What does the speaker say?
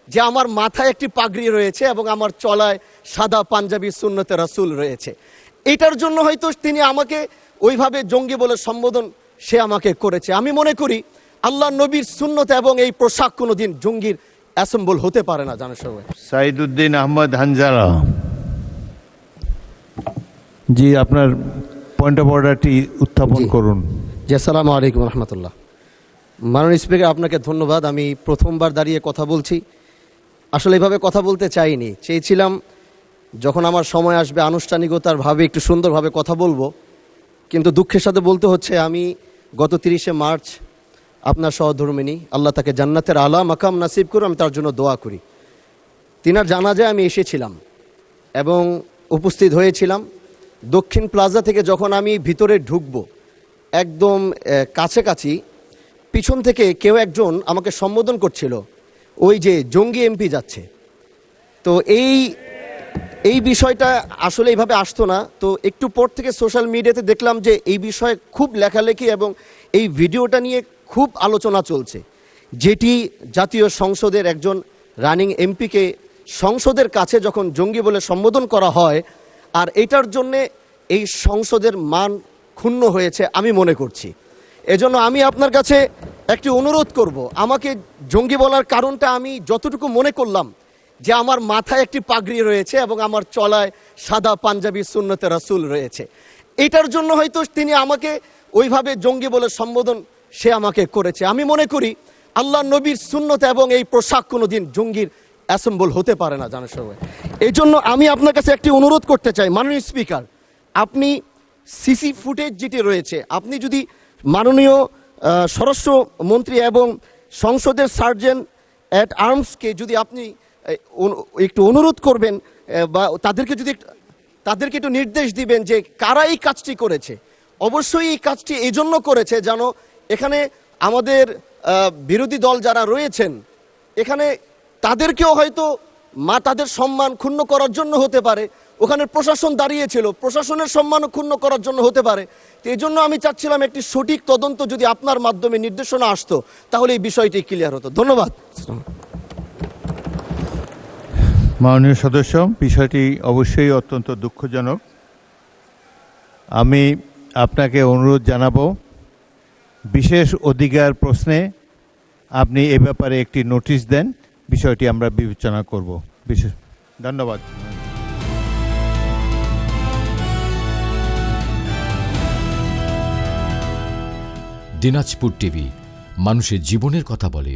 যে আমার মাথায় একটি পাগড়ি রয়েছে এবং আমার চলায় সাদা পাঞ্জাবি সুন্নতে রাসূল রয়েছে। এটার জন্য হয়তো তিনি আমাকে ওইভাবে জঙ্গি বলে সম্বোধন সে আমাকে করেছে। আমি মনে করি আল্লাহ নবীর সুন্নত এবং এই পোশাক কোনোদিন জঙ্গির অ্যাসেম্বল হতে পারে না। জানো সবাই। সাইদুদ্দিন আহমদ হানজালা, জি আপনার পয়েন্ট অফ অর্ডারটি উত্থাপন করুন। জি, আসসালামু আলাইকুম রহমতুল্লাহ। মাননীয় স্পিকার, আপনাকে ধন্যবাদ। আমি প্রথমবার দাঁড়িয়ে কথা বলছি। আসলে এভাবে কথা বলতে চাইনি, চেয়েছিলাম যখন আমার সময় আসবে আনুষ্ঠানিকতার ভাবে একটু সুন্দরভাবে কথা বলবো। কিন্তু দুঃখের সাথে বলতে হচ্ছে, আমি গত 30শে মার্চ আপনার সহধর্মিনী, আল্লাহ তাকে জান্নাতের আলা মাকাম নাসিব করে, আমি তার জন্য দোয়া করি। তিনার জানাজায় আমি এসেছিলাম এবং উপস্থিত হয়েছিলাম। দক্ষিণ প্লাজা থেকে যখন আমি ভিতরে ঢুকবো, একদম কাছাকাছি পিছন থেকে কেউ একজন আমাকে সম্বোধন করছিল, ওই যে জঙ্গি এমপি যাচ্ছে। তো এই বিষয়টা আসলে এইভাবে আসতো না। তো একটু পর থেকে সোশ্যাল মিডিয়াতে দেখলাম যে এই বিষয়ে খুব লেখালেখি এবং এই ভিডিওটা নিয়ে খুব আলোচনা চলছে, যেটি জাতীয় সংসদের একজন রানিং এমপিকে সংসদের কাছে যখন জঙ্গি বলে সম্বোধন করা হয়, আর এটার জন্যে এই সংসদের মান ক্ষুণ্ণ হয়েছে আমি মনে করছি। এজন্য আমি আপনার কাছে একটি অনুরোধ করব, আমাকে জঙ্গি বলার কারণটা আমি যতটুকু মনে করলাম যে আমার মাথায় একটি পাগড়ি রয়েছে এবং আমার চলায় সাদা পাঞ্জাবি সুন্নতে রাসূল রয়েছে। এটার জন্য হয়তো তিনি আমাকে ওইভাবে জঙ্গি বলে সম্বোধন সে আমাকে করেছে। আমি মনে করি আল্লাহ নবীর সুন্নত এবং এই পোশাক কোনোদিন জঙ্গির অ্যাসেম্বল হতে পারে না। জানো সবাই। এই জন্য আমি আপনার কাছে একটি অনুরোধ করতে চাই, মাননীয় স্পিকার, আপনি সিসি ফুটেজ যেটি রয়েছে, আপনি যদি মাননীয় স্বরাষ্ট্রমন্ত্রী এবং সংসদের সার্জেন্ট অ্যাট আর্মসকে যদি আপনি একটু অনুরোধ করবেন বা তাদেরকে একটু নির্দেশ দিবেন যে কারা এই কাজটি করেছে। অবশ্যই এই কাজটি এই জন্য করেছে যেন এখানে আমাদের বিরোধী দল যারা রয়েছেন, এখানে তাদেরকেও হয়তো তাদের সম্মান ক্ষুণ্ণ করার জন্য হতে পারে। ওখানে প্রশাসন দাঁড়িয়েছিল, প্রশাসনের সম্মানও ক্ষুণ্ণ করার জন্য হতে পারে। তো এই জন্য আমি চাচ্ছিলাম একটি সঠিক তদন্ত যদি আপনার মাধ্যমে নির্দেশনা আসতো, তাহলে এই বিষয়টি ক্লিয়ার হতো। ধন্যবাদ। মাননীয় সদস্য, বিষয়টি অবশ্যই অত্যন্ত দুঃখজনক। আমি আপনাকে অনুরোধ জানাবো, বিশেষ অধিকার প্রশ্নে আপনি এ ব্যাপারে একটি নোটিশ দেন, বিষয়টি আমরা বিবেচনা করব। বিশেষ ধন্যবাদ। দিনাজপুর টিভি, মানুষের জীবনের কথা বলে।